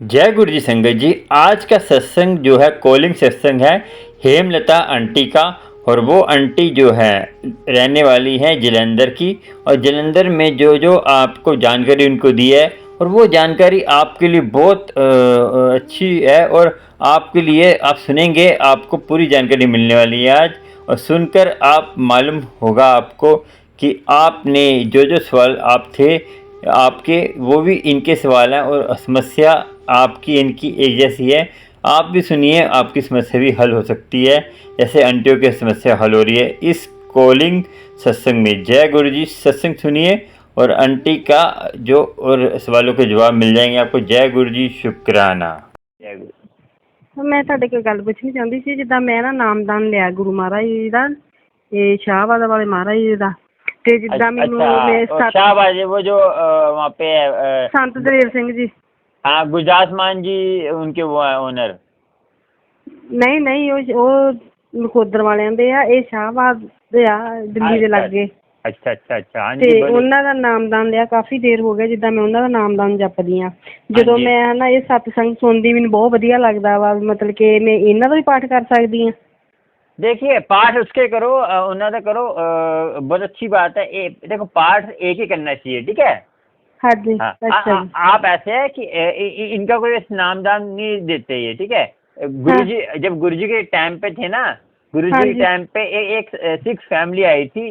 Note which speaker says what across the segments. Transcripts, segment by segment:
Speaker 1: जय गुरु जी संगत जी। आज का सत्संग जो है कॉलिंग सत्संग है हेमलता आंटी का। और वो आंटी जो है रहने वाली है जलंधर की। और जलंधर में जो जो आपको जानकारी उनको दी है और वो जानकारी आपके लिए बहुत अच्छी है। और आपके लिए आप सुनेंगे आपको पूरी जानकारी मिलने वाली है आज। और सुनकर आप मालूम होगा आपको कि आपने जो जो सवाल आप थे आपके वो भी इनके सवाल हैं और समस्या आपकी इनकी एक जैसी है। आप भी सुनिए, आपकी समस्या भी हल हो सकती है जैसे आंटियों की समस्या हल हो रही है इस कॉलिंग सत्संग में। जय गुरु जी, सत्संग सुनिए और आंटी का जो और सवालों के जवाब मिल जाएंगे आपको। जय गुरु जी, शुक्राना। जय गुरु।
Speaker 2: ਮੈਂ ਤੁਹਾਡੇ ਕੋਲ ਗੱਲ ਪੁੱਛਣੀ ਚਾਹੁੰਦੀ ਸੀ, ਜਿੱਦਾਂ ਮੈਂ ਨਾ ਨਾਮਦਾਨ ਲਿਆ ਗੁਰੂ ਮਹਾਰਾਜ ਜੀ ਦਾ, ਇਹ ਸ਼ਾਹਬਾਦ ਵਾਲੇ ਮਹਾਰਾਜ ਜੀ ਦਾ, ਤੇ ਜਿੱਦਾਂ ਮੈਨੂੰ
Speaker 1: शाहबाज वो जो वहाँ पे
Speaker 2: ਸੰਤ ਦਲੇਰ ਸਿੰਘ ਜੀ।
Speaker 1: हाँ, गुरदास मान जी उनके वो है ओनर।
Speaker 2: ਨਹੀਂ ਨਹੀਂ, ਉਹ ਨਕੋਦਰ ਵਾਲਿਆਂ ਦੇ ਆ, ਇਹ ਸ਼ਾਹਬਾਦ ਦੇ ਆ, ਦਿੱਲੀ ਦੇ ਲਾਗੇ।
Speaker 1: ਅੱਛਾ ਅੱਛਾ ਅੱਛਾ,
Speaker 2: ਤੇ
Speaker 1: ਹਾਂਜੀ ਬੋਲੀਏ।
Speaker 2: ਉਹਨਾਂ ਦਾ ਨਾਮਦਾਨ ਲਿਆ, ਕਾਫੀ ਦੇਰ ਹੋ ਗਿਆ ਜਿੱਦਾਂ ਮੈਂ ਉਹਨਾਂ ਦਾ ਨਾਮਦਾਨ ਜਪਦੀ ਆ। ਜਦੋਂ ਮੈਂ ਨਾ ਇਹ ਸਤਸੰਗ ਸੁਣਦੀ ਮੈਨੂੰ ਬਹੁਤ ਵਧੀਆ ਲੱਗਦਾ ਵਾ, ਮਤਲਬ ਕਿ ਮੈਂ ਇਹਨਾਂ ਦਾ ਵੀ ਪਾਠ ਕਰ ਸਕਦੀ ਹਾਂ।
Speaker 1: देखिए, पाठ उसके करो, उन्होंने करो, बहुत अच्छी बात है। देखो, पाठ एक ही करना चाहिए, ठीक है।
Speaker 2: हाँ जी।
Speaker 1: हाँ,
Speaker 2: अच्छा जी।
Speaker 1: आप ऐसे है कि इनका कोई नामदान नहीं देते ये, ठीक है। गुरुजी जब गुरुजी के टाइम पे थे ना, गुरुजी के टाइम पे एक सिख फैमिली आई थी,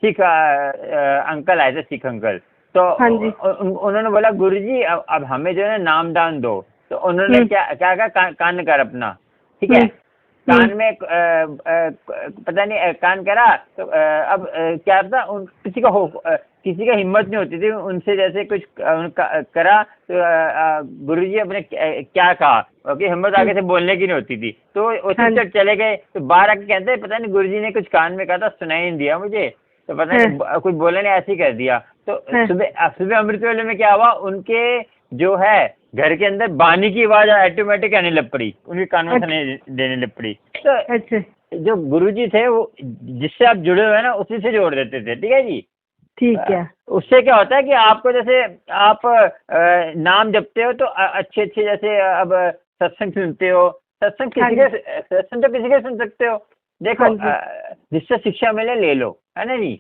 Speaker 1: सिख अंकल आए थे, सिख अंकल। तो उन्होंने बोला गुरुजी अब हमें जो है नामदान दो। तो उन्होंने क्या क्या कहा, कान कर अपना, ठीक है। कान में पता नहीं कान करा तो अब क्या था, किसी का हिम्मत नहीं होती थी उनसे जैसे कुछ करा तो गुरुजी अपने क्या कहा, क्योंकि हिम्मत आगे से बोलने की नहीं होती थी। तो उसी तरह चले गए। तो बाहर आके कहते हैं पता नहीं गुरुजी ने कुछ कान में कहा था, सुनाई नहीं दिया मुझे, तो पता नहीं कुछ बोला नहीं, ऐसे ही कर दिया। तो सुबह अमृत वेले में क्या हुआ, उनके जो है घर के अंदर बानी की आवाज ऑटोमेटिक आने लग पड़ी, उनके कान में सुनाई देने लग पड़ी। तो जो गुरुजी थे वो जिससे आप जुड़े हुए हैं ना उसी से जोड़ देते थे, ठीक है जी।
Speaker 2: ठीक है।
Speaker 1: उससे क्या होता है कि आपको जैसे आप नाम जपते हो तो अच्छे अच्छे, जैसे अब सत्संग सुनते हो, सत्संग तो किसी के सुन सकते हो। देखो, जिससे शिक्षा मिले ले लो, है ना जी।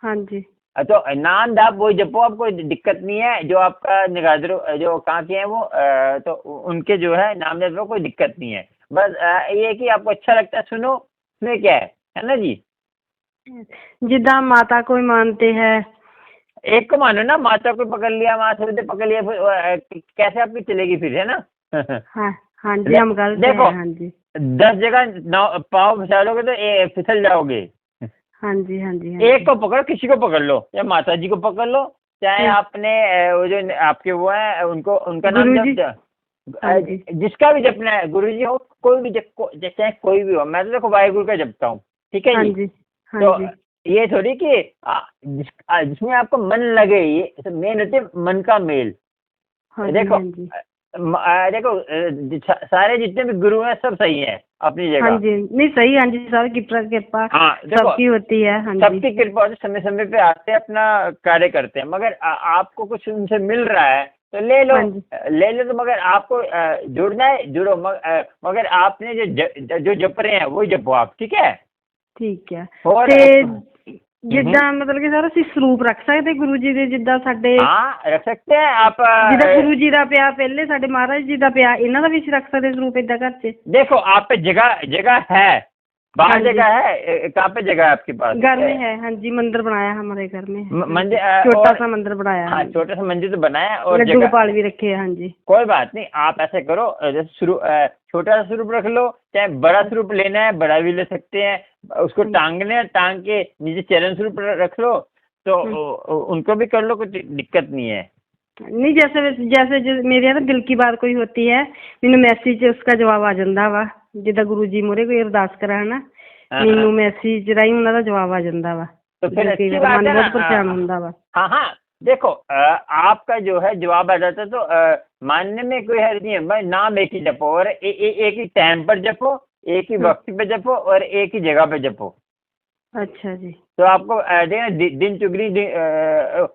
Speaker 2: हाँ जी।
Speaker 1: तो नाम दाप वही जपो, आपको कोई दिक्कत नहीं है। जो आपका निगादर जो कहाँ के हैं वो तो उनके जो है नाम जपो, कोई दिक्कत नहीं है। बस ये कि आपको अच्छा लगता है सुनो, उसमें क्या है ना जी।
Speaker 2: जिदा माता को मानते हैं,
Speaker 1: एक को मानो ना, माता को पकड़ लिया, माता से पकड़ लिया, फिर कैसे आपकी चलेगी फिर, है ना।
Speaker 2: हाँ हाँ जी, हम गलत
Speaker 1: देखो,
Speaker 2: हाँ जी।
Speaker 1: 10 जगह पाँव फंसा लोगे तो फिसल जाओगे।
Speaker 2: हाँ जी हाँ जी।
Speaker 1: एक को पकड़ो, किसी को पकड़ लो, या माता जी को पकड़ लो, चाहे आपने वो जो आपके वो है उनको, उनका नाम जिसका भी जपना है, गुरुजी हो, कोई भी चाहे कोई भी हो। मैं तो देखो वाहिगुरु का जपता हूँ, ठीक है जी। तो ये थोड़ी कि जिसमें आपको मन लगे, ये मेन होते मन का मेल। देखो देखो, सारे जितने भी गुरु हैं सब सही हैं अपनी जगह।
Speaker 2: हाँ जी, नहीं सही। हाँ जी, सबकी कृपा सबकी होती है। हाँ जी,
Speaker 1: सबकी कृपा होती, समय समय पे आते हैं, अपना कार्य करते हैं। मगर आपको कुछ उनसे मिल रहा है तो ले लो, ले लो। तो मगर आपको जुड़ना है, जुड़ो। मगर आपने जो जप रहे हैं वही जपो आप, ठीक है।
Speaker 2: ठीक है। और जिदा मतलब कि सर ਅਸੀਂ ਸਰੂਪ ਰੱਖ ਸਕਦੇ ਗੁਰੂ ਜੀ ਦੇ, ਜਿੱਦਾਂ ਸਾਡੇ
Speaker 1: रख सकते हैं आप।
Speaker 2: ਜਿੱਦਾਂ ਗੁਰੂ ਜੀ ਦਾ ਪਿਆ ਪਹਿਲੇ ਸਾਡੇ ਮਹਾਰਾਜ ਜੀ ਦਾ ਪਿਆ, ਇਹਨਾਂ ਦਾ ਵੀ ਰੱਖ ਸਕਦੇ ਸਰੂਪ ਏਦਾਂ ਘਰ 'ਚ।
Speaker 1: देखो, आप पे जगह है, बाहर जगह है, कहाँ पे जगह है आपके पास?
Speaker 2: घर में है। हाँ जी, मंदिर बनाया हमारे घर में,
Speaker 1: मंदिर,
Speaker 2: छोटा सा मंदिर बनाया।
Speaker 1: हाँ, छोटा सा मंदिर तो बनाया और
Speaker 2: लड्डू गोपाल भी रखे हैं। हाँ जी,
Speaker 1: कोई बात नहीं। आप ऐसे करो, जैसे छोटा सा स्वरूप रख लो, चाहे बड़ा स्वरूप लेना है बड़ा भी ले सकते हैं। उसको टांगने, टांग के नीचे चरण स्वरूप रख लो, तो उनको भी कर लो, कुछ दिक्कत नहीं है।
Speaker 2: नहीं, जैसे मेरे ना दिल की बात कोई होती है, मैंने मैसेज उसका जवाब आ जाता वा। जिदा गुरु जी मोरे कोई अरदास करा है ना, मैनू मैसेज राही उन्हां दा जवाब आ जाता वा।
Speaker 1: तो फिर अच्छी बात है ना।
Speaker 2: बहुत परेशान होता वा।
Speaker 1: हाँ हाँ, देखो, आपका जो है जवाब आ जाता है तो मानने में कोई हर्ज नहीं है। मैं नाम एक ही जपो, और एक ही टाइम पर जपो, एक ही वक्त पे जपो, और एक ही जगह पे जपो।
Speaker 2: अच्छा जी।
Speaker 1: तो आपको दिन चुगनी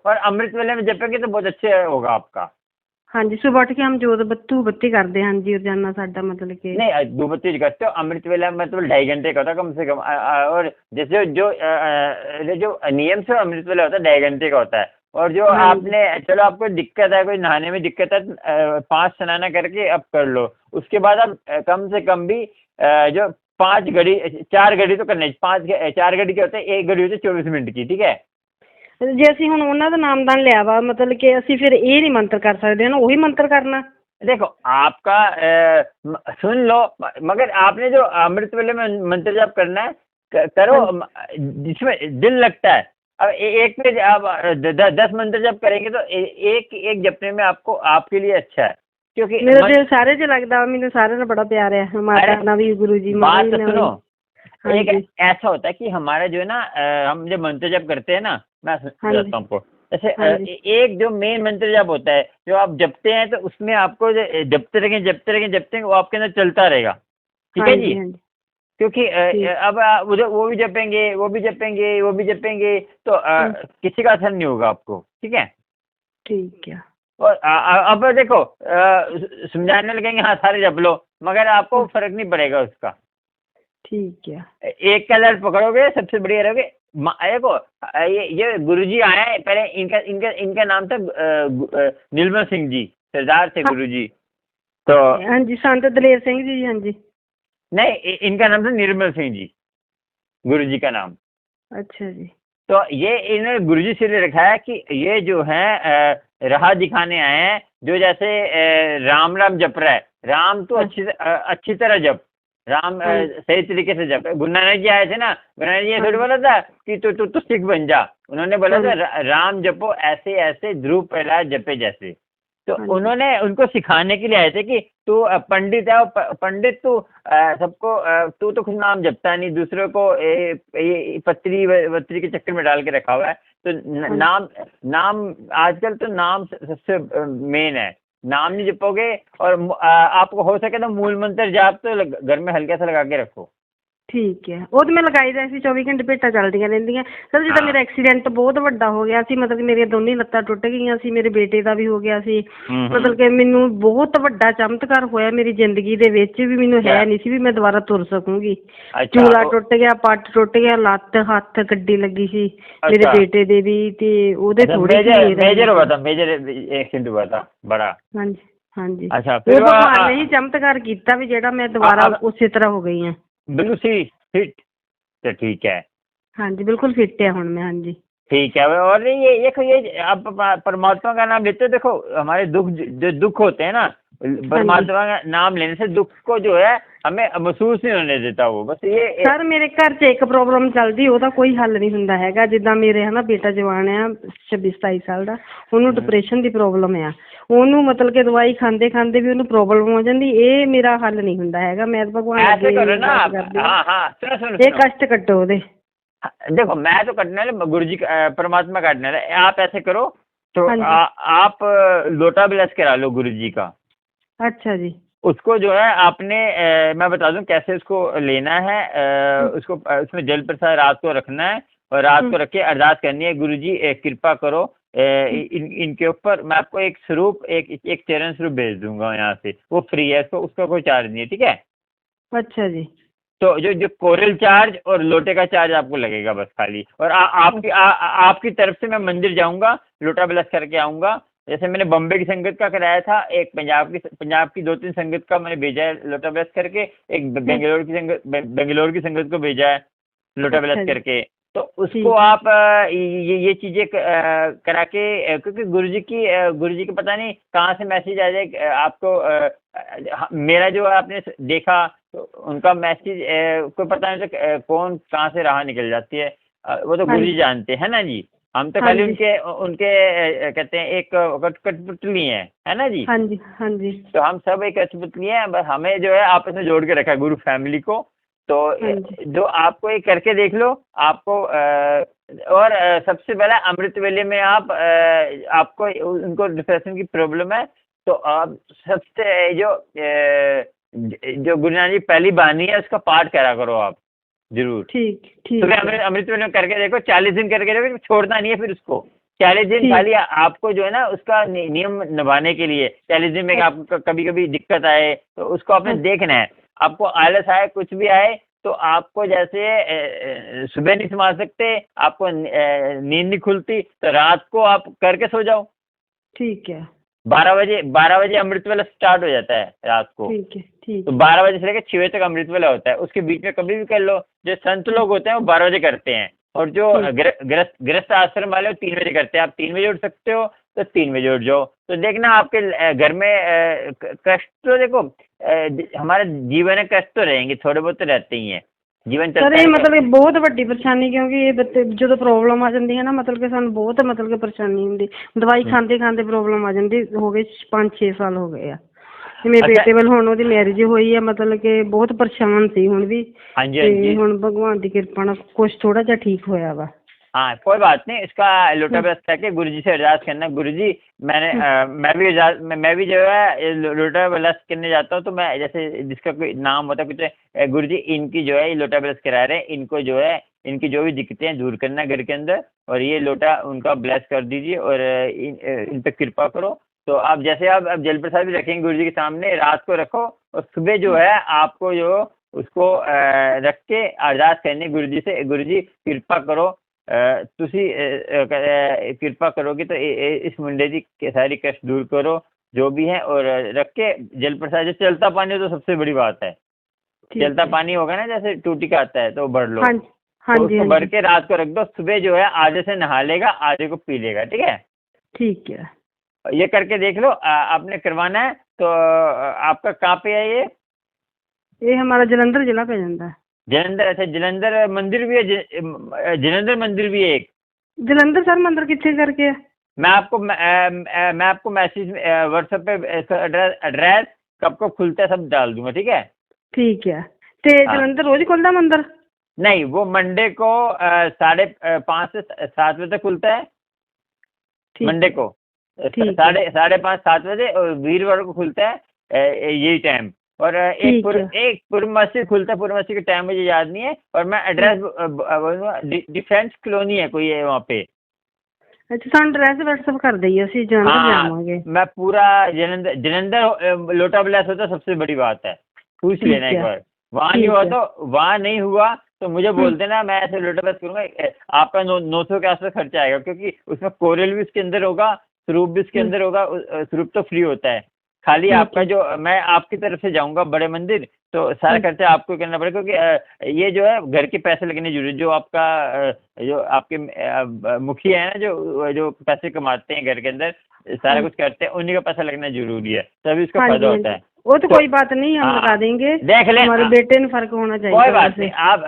Speaker 1: और अमृत वेले में जपेंगे तो बहुत अच्छे होगा आपका।
Speaker 2: ਹਾਂਜੀ ਸੁਬਹ ਉੱਠ ਕੇ ਹਮ ਜੋਤ ਬੱਤੂ ਬੱਤੀ ਕਰਦੇ ਹਾਂ ਜੀ ਰੋਜ਼ਾਨਾ साडा मतलब कि
Speaker 1: नहीं धूपबत्ती करते हो, अमृत वेला मतलब 2.5 घंटे का होता है कम से कम। और जैसे जो नियम से अमृत वेला होता है 2.5 घंटे का होता है। और जो
Speaker 2: हाँ जी।
Speaker 1: आपने चलो आपको दिक्कत है, कोई नहाने में दिक्कत है, 5 स्नान करके अब कर लो। उसके बाद आप कम से कम भी जो 5 घड़ी 4 घड़ी तो करना है। 4 घड़ी के होते हैं, 1 घड़ी होती है 24 मिनट की, ठीक है।
Speaker 2: ਜੇ ਅਸੀਂ ਹੁਣ ਉਹਨਾਂ ਦਾ ਨਾਮਦਾਨ ਲਿਆ ਵਾ ਮਤਲਬ ਕਿ ਅਸੀਂ ਫਿਰ ਇਹ ਨਹੀਂ ਮੰਤਰ ਕਰ ਸਕਦੇ ਨਾ ਉਹੀ ਮੰਤਰ करना।
Speaker 1: देखो आपका सुन लो, मगर आपने जो अमृत वेले में मंत्र जाप करना है करो जिसमें दिल लगता है। अब एक पे आप 10 मंत्र जप करेंगे तो एक एक जपने में आपको आपके लिए अच्छा है, क्योंकि
Speaker 2: मेरा दिल सारे च लगदा वा, मैनूं सारे नाल बड़ा प्यार है, माता नाल भी, गुरु जी
Speaker 1: बात
Speaker 2: नाल
Speaker 1: तो
Speaker 2: भी।
Speaker 1: सुनो।
Speaker 2: हाँ
Speaker 1: एक
Speaker 2: जी।
Speaker 1: ऐसा होता है कि हमारा जो है ना हम जब मंत्र जप करते हैं ना, मैं
Speaker 2: हाँ
Speaker 1: बताता
Speaker 2: जी।
Speaker 1: हूँ आपको। जैसे
Speaker 2: हाँ जी।
Speaker 1: एक जो मेन मंत्र जप होता है जो आप जपते हैं, तो उसमें आपको जपते रहेंगे वो आपके अंदर चलता रहेगा, ठीक
Speaker 2: हाँ
Speaker 1: है
Speaker 2: जी।
Speaker 1: जी।
Speaker 2: हाँ जी
Speaker 1: क्योंकि
Speaker 2: ठीक।
Speaker 1: अब उधर वो भी जपेंगे, वो भी जपेंगे, वो भी जपेंगे, तो किसी का असर नहीं होगा आपको, ठीक है।
Speaker 2: ठीक है।
Speaker 1: और अब देखो समझाने लगेंगे हाँ सारे जप लो, मगर आपको फर्क नहीं पड़ेगा उसका।
Speaker 2: ठीक है।
Speaker 1: एक कलर पकड़ोगे सबसे बढ़िया रहोगे। देखो ये गुरुजी आए हैं, पहले इनका इनका इनका नाम था निर्मल सिंह जी, सरदार थे
Speaker 2: हाँ।
Speaker 1: गुरुजी। तो
Speaker 2: हाँ जी संत दलेर सिंह जी। हाँ जी।
Speaker 1: नहीं, इनका नाम था निर्मल सिंह जी, गुरुजी का नाम।
Speaker 2: अच्छा जी।
Speaker 1: तो ये इन्होंने गुरुजी से ले रखा है कि ये जो है राह दिखाने आए हैं, जो जैसे राम राम जप रहा है, राम तो अच्छी तरह जप, राम सही तरीके से जप। गुरु नानक जी आए थे ना, गुरु नानक जी ये थोड़ी बोला था कि तू सिख बन जा। उन्होंने बोला था राम जपो ऐसे ऐसे, ध्रुव प्रहलाद जपे जैसे। तो उन्होंने उनको सिखाने के लिए आए थे कि तू पंडित है, पंडित तू सबको तू तो खुद नाम जपता नहीं, दूसरों को ये पत्री वत्री के चक्कर में डाल के रखा हुआ है। तो नाम आजकल तो नाम सबसे मेन है। नाम नहीं जपोगे, और आपको हो सके तो मूल मंत्र जाप तो घर में हल्का सा लगा के रखो।
Speaker 2: ठीक है। वो तो मैं लगाई दा सी 24 घंटे भेटा चलदियां रहिंदियां सर। जिद्दां मेरा एक्सीडेंट बहुत ਵੱਡਾ हो गया सी, मतलब कि मेरी दोनों ਲੱਤਾਂ टुट गईयां सी, मेरे बेटे ਦਾ भी हो गया सी। मतलब कि ਮੈਨੂੰ बहुत ਵੱਡਾ ਚਮਤਕਾਰ ਹੋਇਆ ਮੇਰੀ ਜ਼ਿੰਦਗੀ ਦੇ ਵਿੱਚ ਵੀ, ਮੈਨੂੰ ਹੈ ਨਹੀਂ ਸੀ ਵੀ ਮੈਂ ਦੁਬਾਰਾ ਤੁਰ ਸਕੂੰਗੀ। ਚੂਲਾ ਟੁੱਟ ਗਿਆ, ਪੱਟ ਟੁੱਟ ਗਿਆ, ਲੱਤ ਹੱਥ ਗੱਡੀ ਲੱਗੀ ਸੀ ਮੇਰੇ ਬੇਟੇ ਦੇ ਵੀ, ਤੇ ਉਹਦੇ ਥੋੜੀ
Speaker 1: मेजर हुआ था, मेजर एक्सीडेंट हुआ था बड़ा।
Speaker 2: ਹਾਂਜੀ ਹਾਂਜੀ।
Speaker 1: अच्छा
Speaker 2: फिर भगवान ने ही चमत्कार ਕੀਤਾ ਵੀ ਜਿਹੜਾ मैं दोबारा उसी तरह हो गई ਹਾਂ।
Speaker 1: बिल्कुल सी फिट, तो ठीक है।
Speaker 2: हाँ जी बिल्कुल फिट है हूँ मैं। हाँ जी
Speaker 1: ठीक है। और ये देखो, ये आप परमात्मा का नाम लेते हो, देखो हमारे जो दुख होते हैं ना, परमात्मा का नाम लेने से दुख को जो है हमें महसूस नहीं होने देता वो। बस ये
Speaker 2: सर मेरे घर च एक प्रॉब्लम चलदी, ਉਹਦਾ ਕੋਈ ਹੱਲ ਨਹੀਂ ਹੁੰਦਾ ਹੈਗਾ। ਜਿੱਦਾਂ ਮੇਰੇ ਹਨਾ ਬੇਟਾ ਜਵਾਨ ਆ 26-27 ਸਾਲ ਦਾ, ਉਹਨੂੰ ਡਿਪਰੈਸ਼ਨ ਦੀ ਪ੍ਰੋਬਲਮ ਆ। ਉਹਨੂੰ ਮਤਲਬ ਕਿ ਦਵਾਈ ਖਾਂਦੇ ਖਾਂਦੇ ਵੀ ਉਹਨੂੰ ਪ੍ਰੋਬਲਮ ਹੋ ਜਾਂਦੀ। ਇਹ ਮੇਰਾ ਹੱਲ ਨਹੀਂ ਹੁੰਦਾ ਹੈਗਾ। ਮੈਂ ਭਗਵਾਨ
Speaker 1: ऐसे करो ना आप, हाँ सुनो
Speaker 2: ਇਹ कष्ट ਕੱਟੋ ਉਹਦੇ।
Speaker 1: देखो मैं तो कटने वाले, गुरु जी परमात्मा काटने वाले। आप ऐसे करो तो आप लोटा ब्लेस करा लो गुरु जी का।
Speaker 2: अच्छा जी।
Speaker 1: उसको जो है आपने मैं बता दूं कैसे उसको लेना है। उसको उसमें जल प्रसाद रात को रखना है, और रात को रख के अरदास करनी है, गुरु जी कृपा करो इनके ऊपर। मैं आपको एक स्वरूप एक चरण स्वरूप भेज दूंगा यहाँ से, वो फ्री है, उसका कोई चार्ज नहीं है, ठीक है।
Speaker 2: अच्छा जी।
Speaker 1: तो जो कोरल चार्ज और लोटे का चार्ज आपको लगेगा बस खाली। और आपकी तरफ से मैं मंदिर जाऊंगा, लोटा ब्लेस करके आऊंगा। जैसे मैंने बॉम्बे की संगत का कराया था, एक पंजाब की 2-3 संगत का मैंने भेजा है लोटा ब्लेस करके, एक बेंगलोर की संगत को भेजा है लोटा ब्लेस करके। तो उसको आप ये चीजें करा के, क्योंकि गुरुजी की पता नहीं कहाँ से मैसेज आ जाए आपको। मेरा जो आपने देखा तो उनका मैसेज कोई पता नहीं तो कौन कहाँ से राह निकल जाती है, वो तो गुरुजी जानते हैं ना जी। हम तो खाली उनके कहते हैं एक कठपुतली है ना जी।
Speaker 2: हाँ जी हाँ जी।
Speaker 1: तो हम सब एक कठपुतली हैं, बस हमें जो है आपस में जोड़ के रखा है गुरु फैमिली को। तो जो आपको ये करके देख लो आपको। और सबसे पहले अमृत वेले में आपको उनको डिप्रेशन की प्रॉब्लम है, तो आप सबसे जो गुरु नानक जी पहली बानी है उसका पाठ करा करो आप जरूर।
Speaker 2: ठीक
Speaker 1: तो अमृत वेले में करके देखो, 40 दिन करके देखो, छोड़ना नहीं है फिर उसको। 40 दिन
Speaker 2: ठीक।
Speaker 1: खाली आपको जो है ना उसका नियम निभाने के लिए, 40 दिन में आपको कभी कभी दिक्कत आए तो उसको आपने देखना है। आपको आलस आए, कुछ भी आए, तो आपको जैसे सुबह नहीं संभाल सकते, आपको नींद नहीं खुलती, तो रात को आप करके सो जाओ।
Speaker 2: ठीक है
Speaker 1: 12 बजे अमृत वेला स्टार्ट हो जाता है रात को।
Speaker 2: ठीक है ठीक
Speaker 1: तो
Speaker 2: है
Speaker 1: 12 बजे से लेकर 6 बजे तक अमृत वेला होता है, उसके बीच में कभी भी कर लो। जो संत लोग होते हैं वो 12 बजे करते हैं, और जो गृहस्थ आश्रम वाले वो 3 बजे करते हैं। आप 3 बजे उठ सकते हो तो 3 बजे उठ जाओ, तो देखना आपके घर में कष्ट तो देखो, हमारा जीवन है, कष्ट तो रहेंगे, थोड़े बहुत तो रहते ही हैं, जीवन
Speaker 2: सर
Speaker 1: चलता
Speaker 2: ये
Speaker 1: है।
Speaker 2: मतलब ਇਹ ਬਹੁਤ ਵੱਡੀ ਪਰੇਸ਼ਾਨੀ, ਕਿਉਂਕਿ ਇਹ ਜਦੋਂ ਪ੍ਰੋਬਲਮ ਆ ਜਾਂਦੀ ਹੈ ਨਾ, ਮਤਲਬ ਕਿ ਸਾਨੂੰ ਬਹੁਤ ਮਤਲਬ ਕਿ ਪਰੇਸ਼ਾਨੀ ਹੁੰਦੀ, ਦਵਾਈ ਖਾਂਦੇ ਖਾਂਦੇ ਪ੍ਰੋਬਲਮ ਆ ਜਾਂਦੀ। ਹੋ ਗਏ 5-6 ਸਾਲ ਹੋ ਗਏ ਆ। ਤੇ ਮੇਰੇ ਬੇਟੇ ਵੱਲ ਹੁਣ ਉਹਦੀ ਮੈਰਿਜ ਹੋਈ ਆ, ਮਤਲਬ ਕਿ ਬਹੁਤ ਪਰੇਸ਼ਾਨ ਸੀ ਹੁਣ ਵੀ।
Speaker 1: ਹਾਂਜੀ
Speaker 2: ਤੇ
Speaker 1: ਹਾਂਜੀ
Speaker 2: ਹੁਣ ਭਗਵਾਨ ਦੀ ਕਿਰਪਾ ਨਾਲ ਕੁਛ ਥੋੜਾ ਜਿਹਾ ਠੀਕ ਹੋਇਆ ਵਾ।
Speaker 1: हाँ, कोई बात नहीं, इसका लोटा व्रत करके गुरु जी से अरदास करना। गुरु जी मैं भी जो है लोटा व्रत करने जाता हूँ, तो मैं जैसे जिसका कोई नाम होता है कुछ, गुरु जी इनकी जो है ये लोटा व्रत करा रहे हैं, इनको जो है इनकी जो भी दिक्कतें हैं दूर करना घर के अंदर, और ये लोटा उनका ब्लेस कर दीजिए, और इन पे कृपा करो। तो आप जैसे आप अब जल प्रसाद भी रखेंगे गुरु जी के सामने, रात को रखो, और सुबह जो है आपको जो उसको रख के अरदास करनी गुरु जी से, गुरु जी कृपा करो, ਤੁਸੀਂ कृपा करोगे तो इस मुंडे की सारी कष्ट दूर करो जो भी है, और रख के जल प्रसाद। जो चलता पानी हो तो सबसे बड़ी बात है, चलता पानी होगा ना, जैसे टूटी का आता है तो भर लो, तो उसको भर के रात को रख दो। सुबह जो है आधे से नहा लेगा, आधे को पी लेगा, ठीक है।
Speaker 2: ठीक है,
Speaker 1: ये करके देख लो। आपने करवाना है तो आपका कहाँ पे है
Speaker 2: ये हमारा जलंधर जिला पे जाता है।
Speaker 1: जलंधर, अच्छा जलंधर मंदिर भी है, जलंधर मंदिर भी है एक।
Speaker 2: जलंधर सर मंदिर कितने करके है?
Speaker 1: मैं आपको मैसेज व्हाट्सएप पे एड्रेस कब खुलता है सब डाल दूंगा, ठीक है।
Speaker 2: ठीक है। ते जलंधर रोज खुलता मंदिर?
Speaker 1: नहीं, वो मंडे को 5:30 से 7 बजे तक खुलता है, मंडे को 5:30-7 बजे, और वीरवार को खुलता है यही टाइम। और एक पूर्वमासी खुलता है, पूर्वमासी का टाइम मुझे याद नहीं है, और मैं एड्रेस डिफेंस कॉलोनी है कोई है वहाँ पे।
Speaker 2: अच्छा, ਸਾਨੂੰ एड्रेस व्हाट्सएप कर दइए, ਅਸੀਂ जलंधर जावांगे।
Speaker 1: मैं पूरा जलंधर लोटा ब्लेस होता है, सबसे बड़ी बात है, पूछ लेना एक बार। वहाँ नहीं हुआ तो मुझे बोल देना, मैं ऐसे लोटा ब्लेस करूंगा। आपका 900 के आसपास खर्चा आएगा, क्योंकि उसमें कोरल भी उसके अंदर होगा, स्वरूप भी उसके अंदर होगा। स्वरूप तो फ्री होता है, खाली आपका जो मैं आपकी तरफ से जाऊंगा बड़े मंदिर, तो सारा खर्चा आपको करना पड़ेगा, क्योंकि ये जो है घर के पैसे लगने जरूरी। जो आपका जो आपके मुखिया है ना, जो पैसे कमाते हैं घर के अंदर, सारा कुछ करते हैं, उन्हीं का पैसा लगना जरूरी है, तभी उसका फायदा होता है।
Speaker 2: वो तो कोई बात नहीं, हम लगा देंगे,
Speaker 1: देख ले,
Speaker 2: हमारे बेटे में फर्क होना चाहिए।
Speaker 1: कोई बात नहीं, आप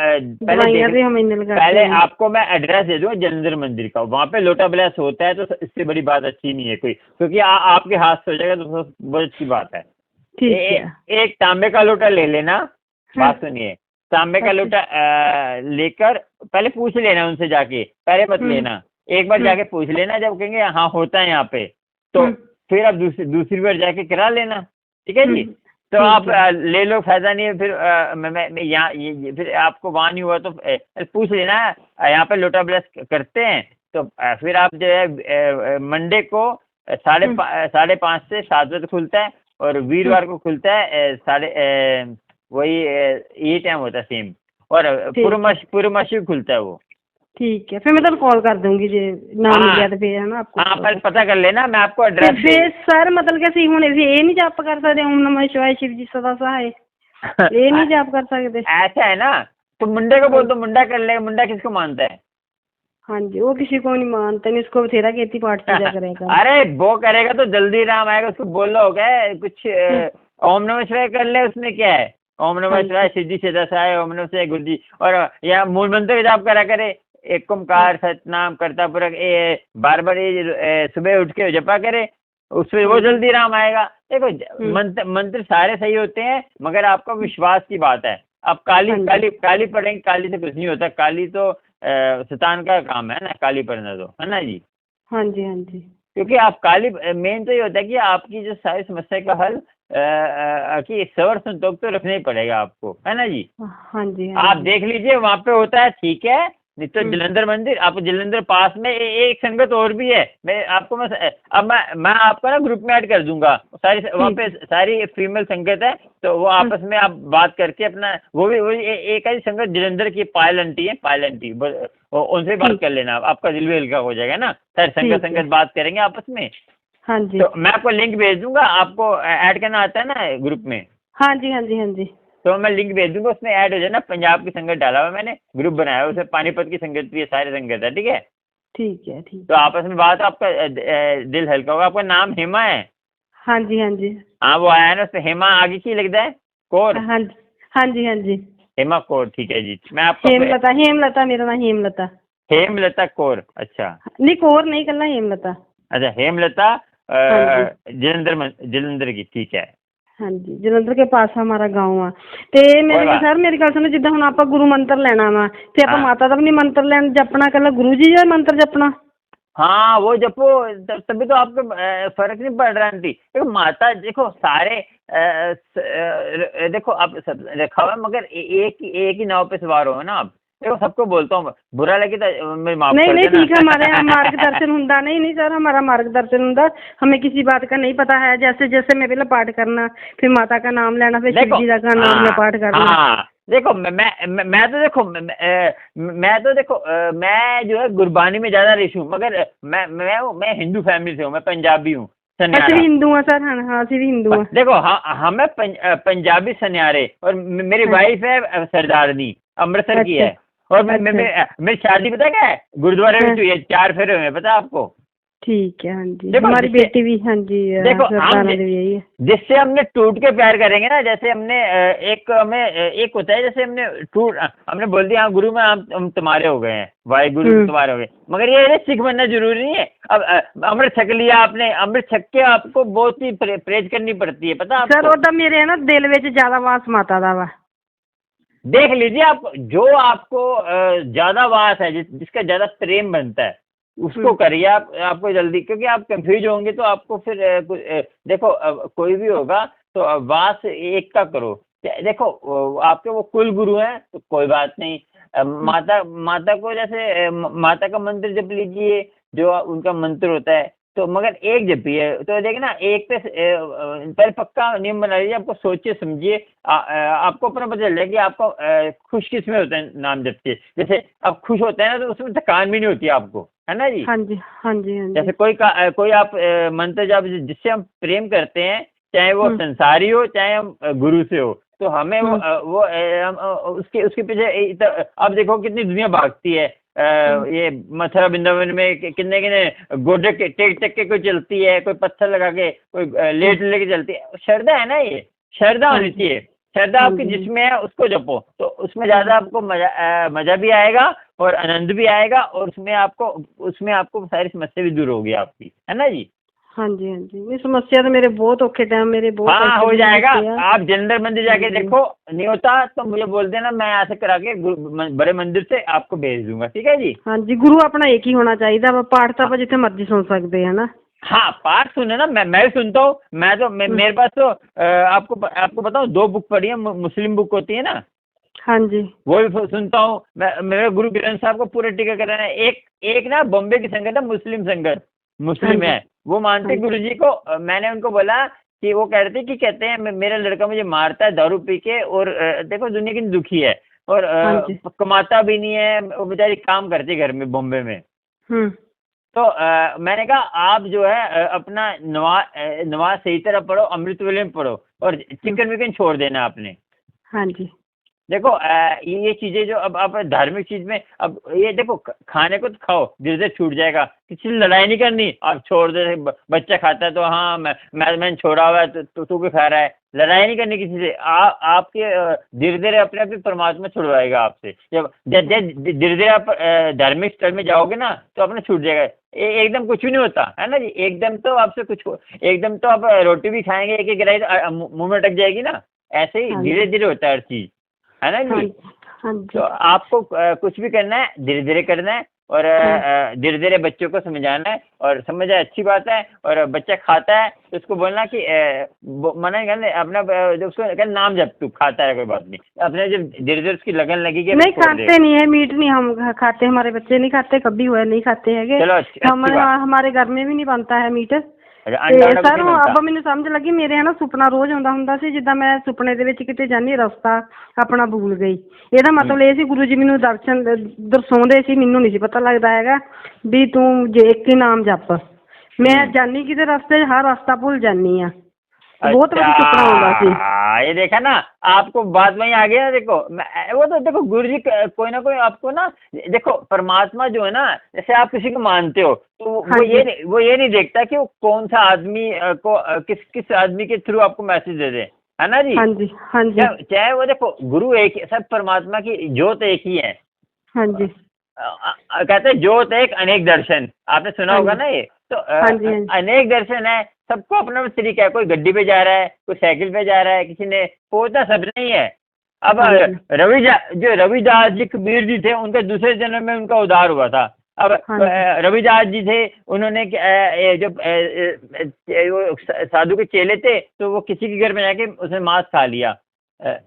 Speaker 1: पहले आपको मैं एड्रेस दे दूंगा जलंधर मंदिर का, वहाँ पे लोटा ब्लेस होता है, तो इससे बड़ी बात अच्छी नहीं है कोई, क्योंकि आपके हाथ से हो जाएगा तो बहुत अच्छी बात है। एक तांबे का लोटा ले लेना, बात सुनिए, तांबे का लोटा लेकर पहले पूछ लेना उनसे जाके, पहले मत लेना, एक बार जाके पूछ लेना, जब कहेंगे हाँ होता है यहाँ पे, तो फिर आप दूसरी बार जाके करा लेना, ठीक है जी। तो आप ले लो, फायदा नहीं है। फिर मैं यहाँ फिर आपको वहाँ नहीं हुआ तो पूछ लेना, यहाँ पे लोटा ब्लेस करते हैं, तो फिर आप जो है मंडे को 5:30 से 7 बजे खुलता है, और वीरवार को खुलता है वही ये टाइम होता है सेम, और पूर्णमासी खुलता है वो।
Speaker 2: ठीक है, फिर मैं तो कॉल कर दूंगी जी, नाम लिया तो फिर है ना आपको।
Speaker 1: हाँ, पर पता कर लेना, मैं आपको एड्रेस
Speaker 2: फिर सर मतलब कैसे होने से ये नहीं जाप कर सकते, ओम नमः शिवाय शिव जी सदा सहाय, ये नहीं जाप कर सकते?
Speaker 1: ऐसा है ना, तो मुंडे को बोल दो, मुंडा कर लेगा। मुंडा किसको मानता है?
Speaker 2: हाँ जी, वो किसी को नहीं मानता, नहीं उसको बथेरा खेती पाठ पूजा करेगा।
Speaker 1: अरे वो करेगा तो जल्दी राम आएगा, उसको बोलो हो गया कुछ, ओम नमः शिवाय कर ले, उसमें क्या है, ओम नमः शिवाय शिव जी सदा सहाय, ओम नमः शिवाय गुरु जी, और या मूल मंत्र जाप करा करे, एक ओंकार सतनाम करता पुरख, बार सुबह उठ के जपा करे, उसमें वो जल्दी राम आएगा। देखो मंत्र सारे सही होते हैं, मगर आपका विश्वास की बात है। आप काली पढ़ेंगे, काली से कुछ नहीं होता, काली तो शैतान का काम है ना, काली पढ़ना तो, है ना जी।
Speaker 2: हाँ जी, हाँ जी,
Speaker 1: क्योंकि आप काली, मेन तो ये होता है कि आपकी जो सारी समस्या का हल कि सवर संतोष तो रखना ही पड़ेगा आपको, है ना जी।
Speaker 2: हाँ जी,
Speaker 1: आप देख लीजिए वहाँ पे होता है, ठीक है, नहीं तो जलंधर मंदिर, आप जलंधर पास में एक संगत और भी है, मैं आपको अब मैं आपको ना ग्रुप में ऐड कर दूंगा, सारी वहाँ पे सारी फीमेल संगत है, तो वो आपस में आप बात करके अपना वो भी एक ऐसी संगत जलंधर की पायल आंटी है, पायल आंटी, उनसे बात कर लेना, आपका दिल भी हल्का हो जाएगा ना, सारी संगत बात करेंगे आपस में।
Speaker 2: हाँ जी,
Speaker 1: तो मैं आपको लिंक भेज दूंगा, आपको ऐड करना आता है ना ग्रुप में?
Speaker 2: हाँ जी, हाँ जी, हाँ जी।
Speaker 1: तो मैं लिंक भेज दूंगा, उसमें ऐड हो जाए ना, पंजाब की संगत डाला हुआ मैंने, ग्रुप बनाया हुआ, उसमें पानीपत की संगत भी है, सारी संगत है, ठीक है?
Speaker 2: ठीक है, ठीक
Speaker 1: तो
Speaker 2: है।
Speaker 1: आपस में बात, आपका दिल हल्का होगा। आपका नाम हेमा है?
Speaker 2: हाँ जी, हाँ जी।
Speaker 1: हाँ वो आया ना उसमें, हेमा आगे की लगता है कौर?
Speaker 2: हाँ जी, हाँ जी, हाँ जी।
Speaker 1: हेमा कौर, ठीक है जी। मैं आपको
Speaker 2: हेमलता, हेमलता मेरा नाम, हेमलता।
Speaker 1: हेमलता कौर, अच्छा
Speaker 2: नहीं, कौर नहीं, कल्ला हेमलता।
Speaker 1: अच्छा, हेमलता
Speaker 2: हाँ
Speaker 1: जलंधर की, ठीक है।
Speaker 2: हाँ जी, जलंधर के पास हमारा गाँव आ ਤੇ ਮੇਰੇ ਸਰ ਮੇਰੀ ਗੱਲ ਸੁਣੋ, ਜਿੱਦਾਂ ਹੁਣ ਆਪਾਂ ਗੁਰੂ ਮੰਤਰ ਲੈਣਾ ਵਾ ਤੇ ਆਪਾਂ ਮਾਤਾ ਦਾ ਵੀ ਨਹੀਂ ਮੰਤਰ ਲੈਣ ਜਪਣਾ, ਕੱਲਾ ਗੁਰੂ जी ਦਾ ਮੰਤਰ ਜਪਣਾ?
Speaker 1: हाँ वो जपो, तभी तो आपको फर्क नहीं पड़ रहा आंटी। देखो माता, देखो सारे देखो आप सब रखा हुआ है, मगर एक ही नाव पे सवार हो ना आप। देखो सबको बोलता हूँ, बुरा लगे तो मेरी माफ
Speaker 2: नहीं
Speaker 1: कर
Speaker 2: नहीं,
Speaker 1: देना।
Speaker 2: ठीक है, हमारे यहाँ मार्गदर्शन हुंदा नहीं, नहीं सर, हमारा मार्गदर्शन हुंदा, हमें किसी बात का नहीं पता है। जैसे जैसे मैं पहले पाठ करना, फिर माता का नाम लेना, फिर शिव जी का नाम में पाठ करना।
Speaker 1: हाँ देखो मैं तो देखो मैं तो देखो मैं जो है गुरबानी में ज्यादा रही हूँ, मगर मैं हिंदू फैमिली से हूँ, मैं पंजाबी हूँ,
Speaker 2: ਅਸੀਂ ਵੀ ਹਿੰਦੂ ਆ सर, हाँ हाँ, ਅਸੀਂ भी हिंदू ਆ।
Speaker 1: देखो हमें पंजाबी सन्यारे, और मेरी वाइफ है सरदारनी, अमृतसर की है, और मेरी शादी पता क्या है, गुरुद्वारे में हुई है, 4 फेरे हुए हैं, पता है आपको?
Speaker 2: ठीक है, हाँ जी, हमारी बेटी भी, हाँ जी,
Speaker 1: देखो
Speaker 2: यही है।
Speaker 1: जिससे हमने टूट के प्यार करेंगे ना, जैसे हमने एक होता है, जैसे हमने बोल दिया हाँ गुरु में हम तुम्हारे हो गए हैं, वाहे गुरु तुम्हारे हो गए, मगर ये सिख बनना जरूरी नहीं है। अब अमृत छक लिया आपने, अमृत छक के आपको बहुत ही परहेज करनी पड़ती है, पता है
Speaker 2: सर ਉਹਦਾ ਮੇਰੇ ना दिल ਵਿੱਚ ज्यादा वास माता ਦਾ ਵਾ।
Speaker 1: देख लीजिए आप, जो आपको ज्यादा वास है, जिसका ज्यादा प्रेम बनता है, उसको करिए आप, आपको जल्दी, क्योंकि आप कंफ्यूज होंगे तो आपको फिर देखो कोई भी होगा तो वास एक का करो। देखो आपके वो कुल गुरु हैं तो कोई बात नहीं, माता को जैसे माता का मंत्र जप लीजिए, जो उनका मंत्र होता है, तो मगर एक जपिए, तो देखिए ना, एक पे पहले पक्का नियम बना लीजिए, आपको सोचिए समझिए, आपको अपना पता चल जाए कि आपको खुश किस में होता है नाम जप के। जैसे आप खुश होते हैं ना, तो उसमें थकान भी नहीं होती आपको, है ना जी?
Speaker 2: हाँ जी, हाँ जी, हाँ जी।
Speaker 1: जैसे कोई आप मंत्र जब जिससे हम प्रेम करते हैं, चाहे वो संसारी हो चाहे हम गुरु से हो, तो हमें उसके पीछे अब देखो कितनी दुनिया भागती है, ये मथुरा वृंदावन में कितने गोडे टेक टेक के कोई चलती है, कोई पत्थर लगा के, कोई लेट लेके चलती है। श्रद्धा है ना, ये श्रद्धा होनी चाहिए, श्रद्धा आपकी जिसमें है उसको जपो, तो उसमें ज्यादा आपको मजा भी आएगा और आनंद भी आएगा, और उसमें आपको सारी समस्या भी दूर होगी आपकी, है ना जी?
Speaker 2: हाँ जी, हाँ जी, ये समस्या तो मेरे बहुत औखे टाइम, मेरे बहुत
Speaker 1: हाँ हो जाएगा। आप जलंधर मंदिर जाके देखो, नहीं होता तो मुझे बोल देना, मैं यहाँ से करा के बड़े मंदिर से आपको भेज दूंगा, ठीक है जी?
Speaker 2: हाँ जी, गुरु अपना एक ही होना चाहिए, पाठ तो आप जितने मर्जी सुन सकते हैं ना।
Speaker 1: हाँ पाठ सुने ना, मैं भी सुनता हूँ, मेरे पास तो आपको बताऊँ 2 बुक पढ़ी है, मुस्लिम बुक होती है ना,
Speaker 2: हाँ जी,
Speaker 1: वो भी सुनता हूँ। मेरे गुरु ग्रंथ साहब को पूरे टीका कराना है। एक ना बॉम्बे की संगत है, मुस्लिम संगत, मुस्लिम है, वो मानते गुरु जी को। मैंने उनको बोला कि वो कह रहे थे कि कहते हैं मेरा लड़का मुझे मारता है दारू पी के, और देखो दुनिया कितनी दुखी है, और कमाता भी नहीं है, वो बेचारी काम करती है घर में बॉम्बे में। तो मैंने कहा आप जो है अपना नमाज सही तरह पढ़ो, अमृत वेले में पढ़ो, और चिकन विकन छोड़ देना आपने।
Speaker 2: हाँ जी,
Speaker 1: देखो ये चीजें जो अब आप धार्मिक चीज में, अब ये देखो खाने को तो खाओ, धीरे धीरे छूट जाएगा, किसी से लड़ाई नहीं करनी, आप छोड़ दे, बच्चा खाता है तो हाँ मैंने छोड़ा हुआ है तो तू भी खा रहा है, लड़ाई नहीं करनी किसी से। आपके धीरे धीरे अपने अपने परमात्मा छुड़वाएगा आपसे। जब धीरे धीरे आप धार्मिक स्थल में जाओगे ना, तो अपना छूट जाएगा। एकदम कुछ भी नहीं होता है ना जी, एकदम तो आपसे एकदम तो आप रोटी भी खाएंगे, एक एक गिराई मुंह में अटक जाएगी ना, ऐसे ही धीरे धीरे होता है हर चीज, है ना जी? तो आपको कुछ भी करना है धीरे धीरे करना है, और धीरे धीरे बच्चों को समझाना है, और समझ आए अच्छी बात है। और बच्चा खाता है तो उसको बोलना कि मना करना अपना, जब उसको कहना नाम जब तू खाता है कोई बात नहीं, अपने जब धीरे धीरे उसकी लगन लगेगी।
Speaker 2: नहीं खाते नहीं है मीट, नहीं हम खाते, हमारे बच्चे नहीं खाते, कभी हुआ नहीं खाते है।
Speaker 1: चलो
Speaker 2: हमारे घर में भी नहीं बनता है मीट।
Speaker 1: सर
Speaker 2: अब मैंने समझ लगी, ਮੇਰੇ ਹੈ ਨਾ ਸੁਪਨਾ ਰੋਜ਼ ਆਉਂਦਾ ਹੁੰਦਾ ਸੀ, ਜਿੱਦਾਂ ਮੈਂ ਸੁਪਨੇ ਦੇ ਵਿੱਚ ਕਿਤੇ ਜਾਨੀ ਰਸਤਾ ਆਪਣਾ ਭੁੱਲ ਗਈ। ਇਹਦਾ ਮਤਲਬ ਇਹ ਸੀ ਗੁਰੂ ਜੀ ਮੈਨੂੰ ਦਰਸਾਉਂਦੇ ਸੀ, ਮੈਨੂੰ ਨਹੀਂ ਸੀ ਪਤਾ ਲੱਗਦਾ ਹੈਗਾ ਵੀ ਤੂੰ ਜੇ ਇੱਕ ਹੀ ਨਾਮ ਜਪ। ਮੈਂ ਜਾਨੀ ਕਿਤੇ ਰਸਤੇ 'ਚ ਹਰ ਰਸਤਾ ਭੁੱਲ ਜਾਨੀ ਆ। बहुत बड़ी सुपना होगा सी।
Speaker 1: ये देखा ना, आपको बात वहीं आ गया। देखो वो तो देखो गुरु जी कोई ना कोई आपको ना, देखो परमात्मा जो है ना, जैसे आप किसी को मानते हो तो वो ये नहीं देखता कि वो कौन सा आदमी को किस आदमी के थ्रू आपको मैसेज दे दे, है ना जी।
Speaker 2: हाँ जी, हाँ जी।
Speaker 1: चाहे वो देखो गुरु एक, सब परमात्मा की ज्योत एक ही है।
Speaker 2: हाँ जी।
Speaker 1: कहते हैं ज्योत एक अनेक दर्शन, आपने सुना होगा ना ये। तो अनेक दर्शन है, सबको अपना तरीका है। कोई गड्डी पे जा रहा है, कोई साइकिल पे जा रहा है, किसी ने पहुंचना सब नहीं है। अब रविदास जी कबीर जी थे, उनके दूसरे जन्म में उनका उद्धार हुआ था। अब रविदास जी थे, उन्होंने जब साधु के चेले थे तो वो किसी के घर में जाके उसने मांस खा लिया।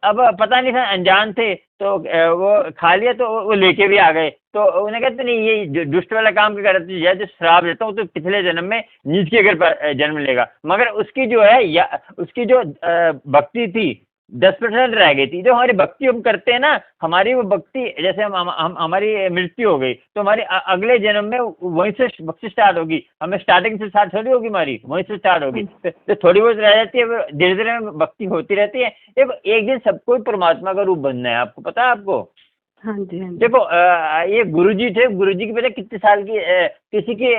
Speaker 1: अब पता नहीं था, अनजान थे, तो वो खा लिया तो वो लेके भी आ गए। तो उन्हें कहते नहीं, ये जो दुष्ट वाला काम क्या करते हैं, जो श्राप देता हूँ तो पिछले जन्म में नीच के घर पर जन्म लेगा। मगर उसकी जो है या उसकी जो भक्ति थी 10% रह गई थी। जो हमारी भक्ति हम करते हैं ना, हमारी वो भक्ति, जैसे हम हमारी मृत्यु हो गई तो हमारी अगले जन्म में वहीं से भक्ति स्टार्ट होगी। हमें स्टार्टिंग से स्टार्ट थोड़ी होगी, हमारी वहीं से स्टार्ट होगी। तो थोड़ी बहुत रह जाती है, धीरे धीरे भक्ति होती रहती है। देखो एक दिन सबको ही परमात्मा का रूप बनना है, आपको पता है आपको।
Speaker 2: हाँ जी, हाँ जी।
Speaker 1: देखो ये गुरुजी थे, गुरुजी की पता कितने साल की, किसी की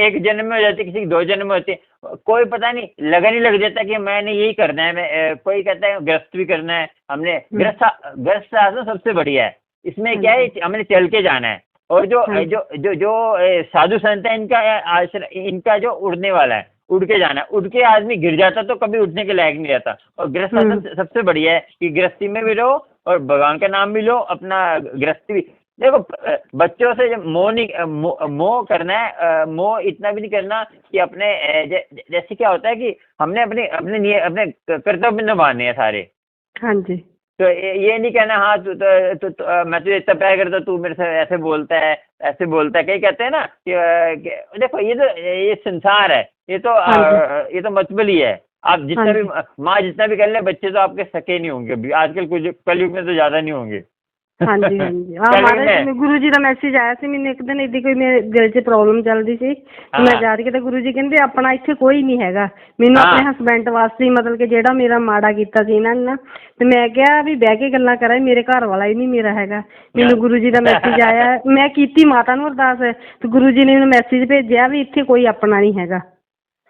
Speaker 1: एक जन्म में हो जाती है, किसी की 2 जन्म में होती है, कोई पता नहीं, लगन ही लग जाता है कि मैंने यही करना है। मैं कोई कहता है गृहस्थ भी करना है, हमने गृहस्थ आश्रम सबसे बढ़िया है। इसमें क्या है, हमने चल के जाना है। और जो साधु संत है, इनका जो उड़ने वाला है, उड़ के जाना है। उड़ के आदमी गिर जाता तो कभी उठने के लायक नहीं रहता। और गृहस्थ आश्रम सबसे बढ़िया है कि गृहस्थी में भी रहो और भगवान का नाम भी लो, अपना गृहस्थी भी। देखो बच्चों से जब मोह करना है, मोह इतना भी नहीं करना कि अपने जैसे क्या होता है कि हमने अपने कर्तव्य निभाने हैं सारे। हाँ जी। तो ये नहीं कहना हाँ तो मैं तुझे इतना प्यार करता, तू मेरे से ऐसे बोलता है ऐसे बोलता है। कई कहते हैं ना कि देखो ये संसार है, ये तो मतबली है। आप जितना भी माँ जितना भी कर ले, बच्चे तो आपके सके नहीं होंगे अभी आजकल, कुछ कलयुग में तो ज्यादा नहीं होंगे।
Speaker 2: हाँ जी, हाँ जी। महाराज गुरु जी का मैसेज आया ਸੀ ਮੈਨੂੰ ਇੱਕ ਦਿਨ, ਇੱਦੀ ਕੋਈ ਮੇਰੇ ਦਿਲ 'ਚ ਪ੍ਰੋਬਲਮ ਚੱਲਦੀ ਸੀ, ਮੈਂ ਜਾ ਰਹੀ ਤੇ ਗੁਰੂ ਜੀ ਕਹਿੰਦੇ ਆਪਣਾ ਇੱਥੇ ਕੋਈ ਨਹੀਂ ਹੈਗਾ। ਮੈਨੂੰ ਆਪਣੇ ਹਸਬੈਂਡ ਵਾਸਤੇ ਮਤਲਬ ਕਿ ਜਿਹੜਾ ਮੇਰਾ ਮਾੜਾ ਕੀਤਾ ਸੀ ਇਹਨਾਂ ਨੇ ਨਾ, ਤੇ ਮੈਂ ਕਿਹਾ ਵੀ ਬਹਿ ਕੇ ਗੱਲਾਂ ਕਰਾਂ, ਮੇਰੇ ਘਰ ਵਾਲਾ ਹੀ ਨਹੀਂ ਮੇਰਾ ਹੈਗਾ। ਮੈਨੂੰ ਗੁਰੂ ਜੀ ਦਾ ਮੈਸੇਜ ਆਇਆ, ਮੈਂ ਕੀਤੀ ਮਾਤਾ ਨੂੰ ਅਰਦਾਸ, ਤੇ ਗੁਰੂ ਜੀ ਨੇ ਮੈਨੂੰ ਮੈਸੇਜ ਭੇਜਿਆ ਵੀ ਇੱਥੇ ਕੋਈ ਆਪਣਾ ਨਹੀਂ ਹੈਗਾ।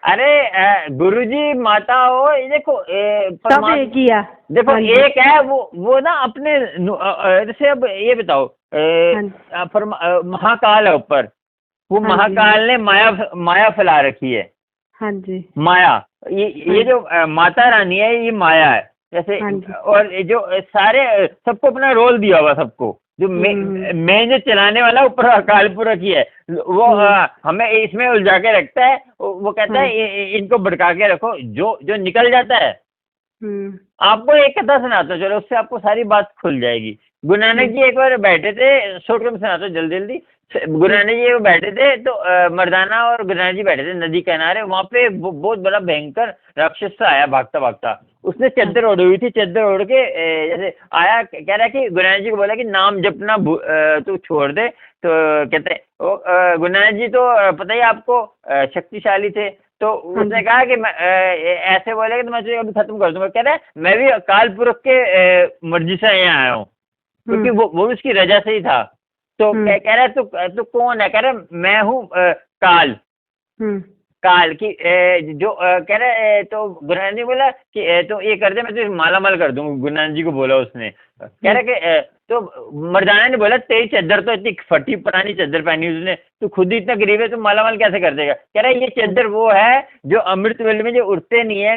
Speaker 1: अरे गुरुजी माता हो, देखो
Speaker 2: सब एक ही है।
Speaker 1: देखो एक है वो ना अपने, जैसे अब ये बताओ महाकाल है ऊपर, वो महाकाल ने माया फैला रखी है। हाँ जी। माया ये जो माता रानी है, ये माया है जैसे। और जो सारे सबको अपना रोल दिया हुआ, सबको जो मैं जो चलाने वाला ऊपर अकाल पुरख ही है, वो हमें इसमें उलझा के रखता है। वो कहता है इनको भड़का के रखो, जो निकल जाता है। आपको एक कथा सुनाता हूँ, चलो उससे आपको सारी बात खुल जाएगी। गुरु नानक जी एक बार बैठे थे, शॉर्ट में सुनाता हूँ जल्दी। गुरु नानक जी वो बैठे थे, तो मर्दाना और गुरु नानक जी बैठे थे नदी किनारे। वहाँ पे बहुत बड़ा भयंकर राक्षस सा आया भागता भागता। उसने चद्दर ओढ़ी हुई थी, चद्दर ओढ़ के जैसे आया, कह रहा कि गुरु नानक जी को बोला कि नाम जपना तू छोड़ दे। तो कहते गुरु नानक जी तो पता ही आपको शक्तिशाली थे, तो उसने कहा कि मैं ऐसे बोलेगा तो मैं तुझे अभी खत्म कर दूंगा। कह रहा है मैं भी अकाल पुरख के मर्जी से यहाँ आया हूँ, क्योंकि वो उसकी रजा से ही था। तो कह रहा है तू कौन है? कह रहा मैं हूँ काल। काल की जो कह रहे तो गुरु नानक जी बोला कि तो ये कर दे, मैं तुझे माला माल कर दूंगा। गुरु नानक जी को बोला उसने, कह रहा कि तो मर्दाना ने बोला तेरी चद्दर तो इतनी फटी पुरानी चद्दर पहनी उसने, तू खुद ही इतना गरीब है, तो माला माल कैसे कर देगा। कह रहा है ये चद्दर वो है जो अमृत वेले में जो उड़ते नहीं है,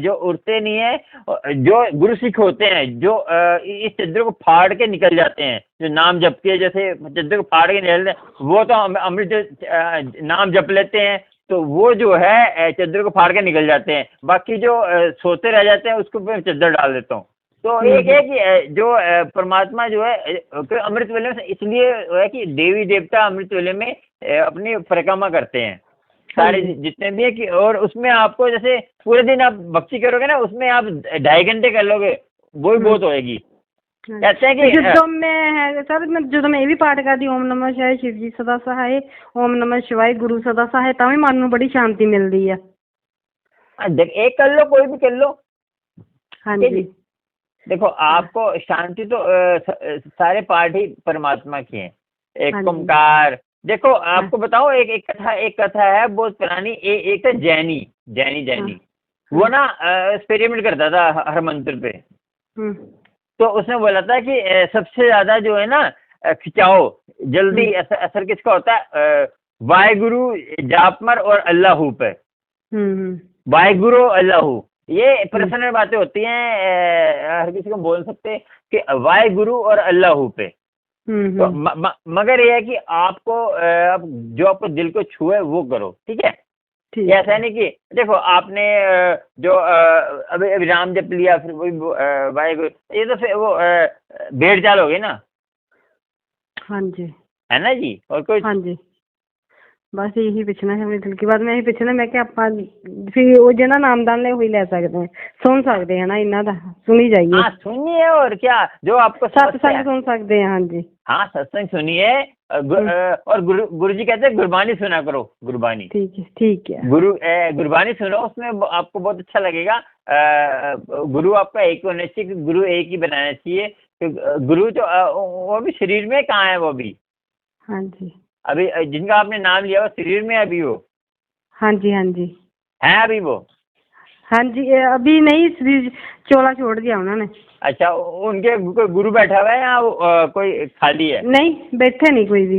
Speaker 1: जो उड़ते नहीं है, जो गुरु सिख होते हैं, जो इस चद्दर को फाड़ के निकल जाते हैं, जो नाम जप के जैसे चद्दर को फाड़ के निकलते हैं, वो तो अमृत नाम जप लेते हैं, तो वो जो है चद्दर को फाड़ के निकल जाते हैं। बाकी जो सोते रह जाते हैं उसको मैं चद्दर डाल देता हूँ। तो एक है कि जो परमात्मा जो है अमृत वेले में इसलिए है कि देवी देवता अमृत वेले में अपनी परिक्रमा करते हैं सारे जितने भी है कि, और उसमें आपको जैसे पूरे दिन आप भक्ति करोगे ना, उसमें आप 2.5 घंटे कर लोगे, वो भी बहुत होएगी। कहते हैं कि
Speaker 2: ਜਦੋਂ ਮੈਂ ਸਰ ਜਦੋਂ ਮੈਂ ਇਹ ਵੀ ਪਾਠ ਕਰਦੀ ਓਮ ਨਮः शिवाय शिव जी सदा सहाय, ओम नमः शिवाय गुरु सदा सहाय, ਤਾਂ ਵੀ ਮਨ ਨੂੰ ਬੜੀ ਸ਼ਾਂਤੀ ਮਿਲਦੀ ਆ।
Speaker 1: एक कर लो, कोई भी कर लो।
Speaker 2: ਹਾਂਜੀ
Speaker 1: देखो आपको शांति तो सारे पाठ ही परमात्मा के हैं। एक ओमकार, देखो आपको बताओ एक कथा है बहुत पुरानी। एक था जैनी वो ना एक्सपेरिमेंट करता था हर मंत्र पे। तो उसने बोला था कि सबसे ज्यादा जो है ना खिंचाओ जल्दी असर किसका होता है, वाहेगुरु, जापमर और अल्लाहू पे। वाहेगुरु अल्लाहू, ये पर्सनल बातें होती हैं, हर किसी को बोल सकते हैं कि वाहेगुरु और अल्लाहू पे। तो मगर ये है कि आपको जो आपको दिल को छुए वो करो, ठीक है। ऐसा नहीं कि देखो आपने जो अभी राम जप लिया, फिर वही वाहेगुरु, ये तो फिर वो भेड़ चाल हो गई ना।
Speaker 2: हाँ जी,
Speaker 1: है ना जी। और कोई
Speaker 2: हाँ जी, बस यही पूछना है अपने दिल की बात। मैं यही पूछना, मैं कि ਆਪਾਂ फिर वो जो ना नामदान ले वही ले सकते हैं, सुन सकते हैं ना, इन्ना दा सुनी जाइए।
Speaker 1: हाँ सुनिए, और क्या जो आपको
Speaker 2: सत्संग सुन सकते हैं। हाँ जी,
Speaker 1: हाँ सत्संग सुनिए, और गुरु जी कहते हैं गुरबानी सुना करो, गुरबानी।
Speaker 2: ठीक है।
Speaker 1: गुरबानी सुनो, उसमें आपको बहुत अच्छा लगेगा। गुरु आपका एक होना चाहिए, गुरु एक ही बनाना चाहिए। तो गुरु तो वो भी शरीर में कहाँ है वो भी।
Speaker 2: हाँ जी,
Speaker 1: अभी जिनका आपने नाम लिया वो शरीर में अभी वो।
Speaker 2: हाँ जी, हाँ जी
Speaker 1: है अभी वो।
Speaker 2: हाँ जी, अभी नहीं, चोला छोड़ दिया उन्होंने।
Speaker 1: अच्छा, उनके कोई गुरु बैठा हुआ है या कोई खाली है?
Speaker 2: नहीं, बैठे नहीं कोई भी।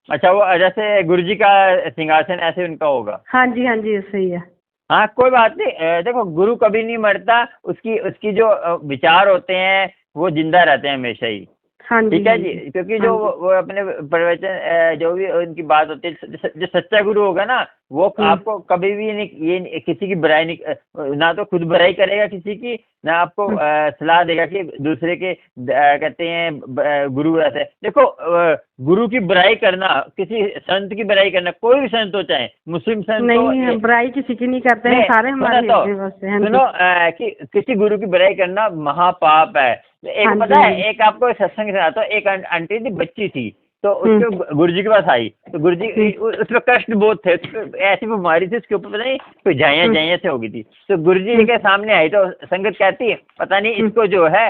Speaker 1: अच्छा, वो जैसे गुरु जी का सिंहासन ऐसे उनका होगा।
Speaker 2: हाँ जी, हाँ जी, सही है।
Speaker 1: हाँ कोई बात नहीं, देखो गुरु कभी नहीं मरता, उसकी जो विचार होते हैं वो जिंदा रहते हैं हमेशा ही।
Speaker 2: हाँ जी,
Speaker 1: ठीक है जी, क्योंकि जो वो अपने प्रवचन जो भी उनकी बात होती है, जो सच्चा गुरु होगा ना वो आपको कभी भी नहीं ये किसी की बुराई नहीं, ना तो खुद बुराई करेगा किसी की, ना आपको सलाह देगा कि दूसरे के कहते हैं गुरु रहते हैं। देखो गुरु की बुराई करना, किसी संत की बुराई करना, कोई भी संत हो, चाहे मुस्लिम संत
Speaker 2: नहीं, बुराई किसी की नहीं करते हैं, सारे हमारे
Speaker 1: सुनो कि किसी गुरु की बुराई करना महापाप है। एक पता है, एक आपको सत्संग सुनाता हूँ। एक आंटी थी, बच्ची थी, तो उसको गुरु जी के पास आई, तो गुरु जी उसमें कष्ट बहुत थे, ऐसी बीमारी थी उसके ऊपर, पता नहीं कोई जाइया से हो गई थी। तो गुरु जी के सामने आई तो संगत कहती है पता नहीं इसको जो है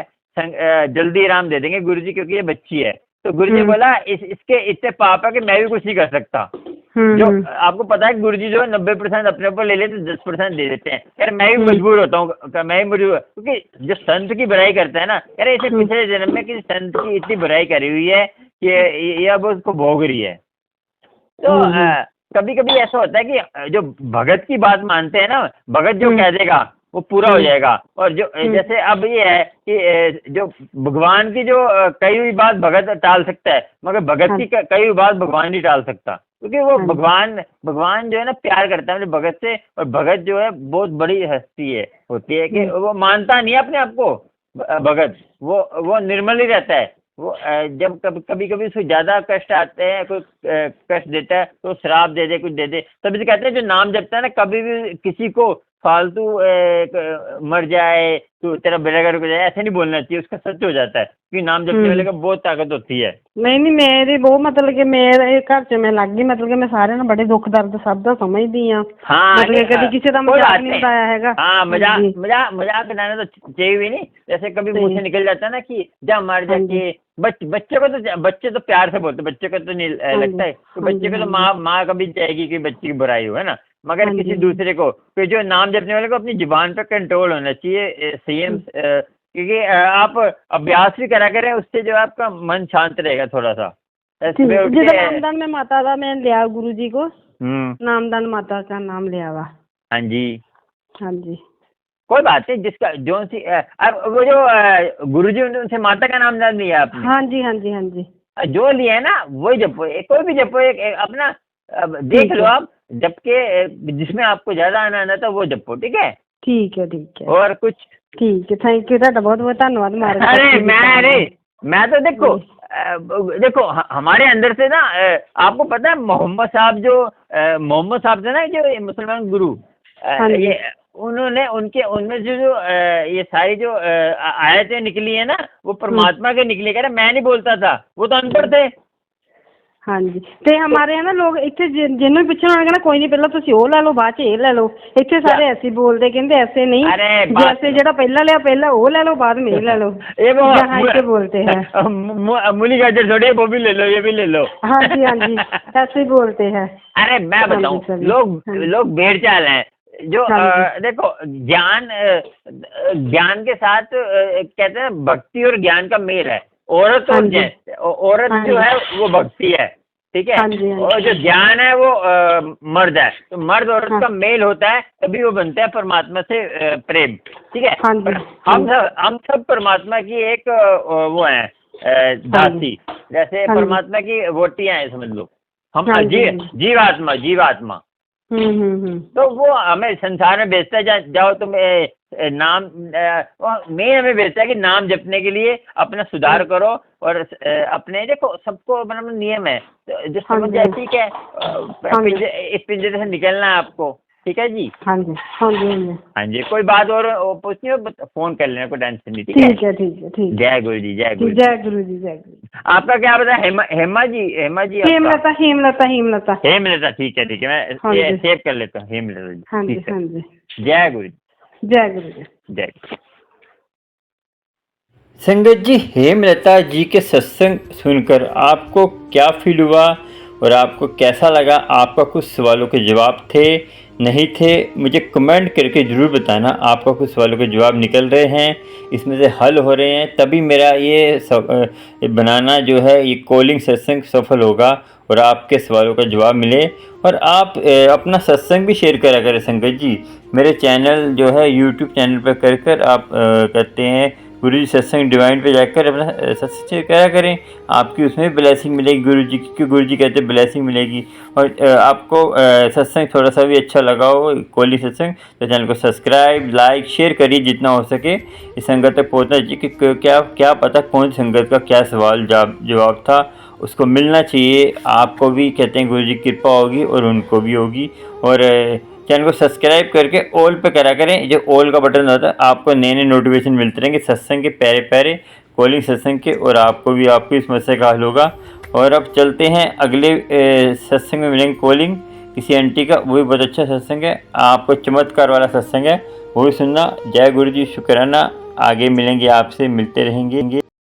Speaker 1: जल्दी आराम दे देंगे गुरु जी, क्योंकि ये बच्ची है। तो गुरु जी बोला इसके इतने पाप है कि मैं भी कुछ नहीं कर सकता। जो आपको पता है गुरु जी जो 90% अपने ऊपर ले लेते, 10% दे देते हैं। यार मैं भी मजबूर होता हूँ, मैं भी मजबूर, क्योंकि जो संत की बुराई करता है ना, यार इसे पिछले जन्म में किसी संत की इतनी बुराई करी हुई है कि ये अब उसको भोग रही है। तो कभी कभी ऐसा होता है कि जो भगत की बात मानते हैं ना, भगत जो कह देगा वो पूरा हो जाएगा। और जो जैसे अब ये है कि जो भगवान की जो कई हुई बात भगत टाल सकता है, मगर भगत की कई हुई बात भगवान नहीं टाल सकता, क्योंकि वो भगवान जो है ना प्यार करता है अपने भगत से। और भगत जो है बहुत बड़ी हस्ती है, होती है कि वो मानता नहीं है अपने आप को भगत, वो निर्मल ही रहता है। वो जब कभी कभी उसको ज्यादा कष्ट आते हैं, कोई कष्ट देता है तो श्राप दे दे, कुछ दे दे, तभी तो कहते हैं जो नाम जपता है ना, कभी भी किसी को फालतू मर जाए तो तेरा बेड़ा गर्क हो जाए ऐसे नहीं बोलना चाहिए, उसका सच हो जाता है, क्योंकि नाम जपने वाले का बहुत ताकत होती है।
Speaker 2: नहीं मेरे बहुत मतलब कि मेरे घर च मैं लग गई, मतलब कि मैं सारे ना बड़े दुख दर्द सब दा समझदी हां।
Speaker 1: हाँ,
Speaker 2: मतलब कभी किसी का मजाक नहीं उड़ाया हैगा।
Speaker 1: हाँ, मजाक बनाना तो चाहिए भी नहीं। जैसे कभी मुंह से निकल जाता है ना कि जा मर जाके, बच्चे तो प्यार से बोलते, बच्चे को तो नहीं लगता है, तो बच्चे को तो माँ कभी चाहेगी कि बच्चे की बुराई हो, है ना। मगर
Speaker 2: हाँ
Speaker 1: किसी
Speaker 2: जी।
Speaker 1: दूसरे को, कि जो नाम जपने वाले को अपनी जुबान पे कंट्रोल होना चाहिए, संयम, क्योंकि आप अभ्यास भी करा करें, उससे जो आपका मन शांत रहेगा थोड़ा सा।
Speaker 2: ठीक,
Speaker 1: सुबह उठ
Speaker 2: जिदा
Speaker 1: के
Speaker 2: नामदान में माता का मैं लिया गुरु जी को,
Speaker 1: हम्म,
Speaker 2: नामदान माता का नाम लिया हुआ।
Speaker 1: हाँ जी,
Speaker 2: हाँ जी।
Speaker 1: कोई बात नहीं, जिसका जो सी अब वो जो गुरुजी उनसे माता का नाम नहीं लिया आपने,
Speaker 2: हाँ जी, हाँ जी, हाँ जी।
Speaker 1: जो लिया है ना वही जपो, कोई भी जपो, एक अपना देख
Speaker 2: ठीक
Speaker 1: लो
Speaker 2: है,
Speaker 1: आप, जब के जिसमें आपको ज्यादा आनंद आता है वो जपो, ठीक है।
Speaker 2: ठीक है, ठीक है,
Speaker 1: और कुछ
Speaker 2: ठीक है। थैंक यू, ਤੁਹਾਡਾ बहुत बहुत धन्यवाद मार्ग
Speaker 1: मैं तो देखो, देखो हमारे अंदर से ना, आपको पता है मोहम्मद साहब जो मोहम्मद साहब थे ना, जो ये मुसलमान गुरु,
Speaker 2: हाँ जी।
Speaker 1: ये उन्होंने उनके उनमें जो ये सारी जो आयतें निकली है ना, वो परमात्मा के निकली। कह रहे मैं नहीं बोलता था, वो तो अनपढ़ थे।
Speaker 2: हाँ जी, ਤੇ हमारे है ना लोग ਇੱਥੇ ਜਿਹਨੂੰ ਵੀ ਪੁੱਛਣਾ ਹੋਣਾ ਕੋਈ ਨਹੀਂ, ਪਹਿਲਾਂ ਤੁਸੀਂ ਉਹ ਲੈ ਲਓ, ਬਾਅਦ ਚ ਇਹ ਲੈ ਲਓ। ਇੱਥੇ ਸਾਰੇ ऐसे बोलते, कहते ऐसे नहीं,
Speaker 1: अरे
Speaker 2: जैसे ਜਿਹੜਾ ਪਹਿਲਾਂ ਲਿਆ ਪਹਿਲਾਂ ਉਹ ਲੈ लो, बाद में ये ले लो।
Speaker 1: ये वो
Speaker 2: यहाँ ऐसे बोलते हैं।
Speaker 1: मूली गाजर थोड़ी, वो भी ले लो, ये भी ले लो।
Speaker 2: हाँ जी, हाँ जी, ऐसे ही बोलते हैं।
Speaker 1: अरे मैं
Speaker 2: हाँ जी,
Speaker 1: बताऊं,
Speaker 2: चलिए।
Speaker 1: लोग भेड़ चाल हैं जो
Speaker 2: हाँ जी।
Speaker 1: देखो, ज्ञान के साथ कहते हैं भक्ति और ज्ञान का मेल है। औरत
Speaker 2: हाँ
Speaker 1: और
Speaker 2: जी।
Speaker 1: औरत
Speaker 2: हाँ
Speaker 1: जो
Speaker 2: जी।
Speaker 1: है वो भक्ति है, ठीक है।
Speaker 2: हाँ जी, हाँ जी।
Speaker 1: और जो ज्ञान है वो मर्द है। तो मर्द औरत
Speaker 2: हाँ।
Speaker 1: का मेल होता है, तभी वो बनता है परमात्मा से प्रेम, ठीक है।
Speaker 2: हाँ जी,
Speaker 1: पर हम सब परमात्मा की एक वो है दासी, जैसे
Speaker 2: हाँ जी।
Speaker 1: परमात्मा की वोटियां हैं, समझ लो। हम
Speaker 2: हाँ जी, हाँ जी।
Speaker 1: जीवात्मा। तो वो हमें संसार में भेजता है, जाओ तुम नाम, मैं हमें भेजता है कि नाम जपने के लिए अपना सुधार करो, और अपने देखो सबको मतलब नियम है, तो जो समझ जाए, ठीक है, इस पिंजरे से निकलना है आपको, ठीक है जी।
Speaker 2: हाँ जी, हाँ जी, हाँ जी।
Speaker 1: हाँ जी, कोई बात और पूछनी हो फोन कर लेना, कोई टेंशन नहीं, ठीक है।
Speaker 2: ठीक है, ठीक है, ठीक है।
Speaker 1: जय गुरु जी, जय गुरु जी।
Speaker 2: जय गुरु जी, जय गुरु जी।
Speaker 1: आपका क्या बता, हेमा जी आपका?
Speaker 2: हेमलता, हेमलता, हेमलता।
Speaker 1: हेमलता, ठीक है, मैं
Speaker 2: हाँ
Speaker 1: ये
Speaker 2: जी।
Speaker 1: सेव कर लेता हूँ, हेमलता जी।
Speaker 2: हाँ जी,
Speaker 1: ठीक है।
Speaker 2: हाँ जी।
Speaker 1: जय गुरु जी,
Speaker 2: जय गुरु जी।
Speaker 1: जय गुरु। संगत जी, हेमलता जी के सत्संग सुनकर आपको क्या फील हुआ और आपको कैसा लगा? आपका कुछ सवालों के जवाब थे, नहीं थे? मुझे कमेंट करके ज़रूर बताना। आपका कुछ सवालों के जवाब निकल रहे हैं, इसमें से हल हो रहे हैं, तभी मेरा ये बनाना जो है, ये कॉलिंग सत्संग सफल होगा और आपके सवालों का जवाब मिले। और आप अपना सत्संग भी शेयर करा करें संगत जी। मेरे चैनल जो है यूट्यूब चैनल पर कर आप कहते हैं गुरु जी सत्संग डिवाइन पे जाकर अपना सत्संग शेयर करा करें, आपकी उसमें भी ब्लेसिंग मिलेगी गुरु जी की, क्योंकि गुरु जी कहते हैं ब्लेसिंग मिलेगी। और आपको सत्संग थोड़ा सा भी अच्छा लगा हो, कोली सत्संग, तो चैनल को सब्सक्राइब, लाइक, शेयर करिए जितना हो सके। इस संगत तक पहुँचना चाहिए कि क्या पता कौन संगत का क्या सवाल जवाब था, उसको मिलना चाहिए। आपको भी कहते हैं गुरु जी की कृपा होगी और उनको भी होगी। और चैनल को सब्सक्राइब करके ऑल पे करा करें, जो ऑल का बटन होता है, आपको नए नए नोटिफिकेशन मिलते रहेंगे सत्संग के, प्यारे प्यारे कॉलिंग सत्संग के, और आपको भी आपकी समस्या का हल होगा। और अब चलते हैं अगले सत्संग में मिलेंगे कॉलिंग किसी आंटी का, वो भी बहुत अच्छा सत्संग है, आपको चमत्कार वाला सत्संग है, वो भी सुनना। जय गुरु जी, शुक्राना। आगे मिलेंगे, आपसे मिलते रहेंगे।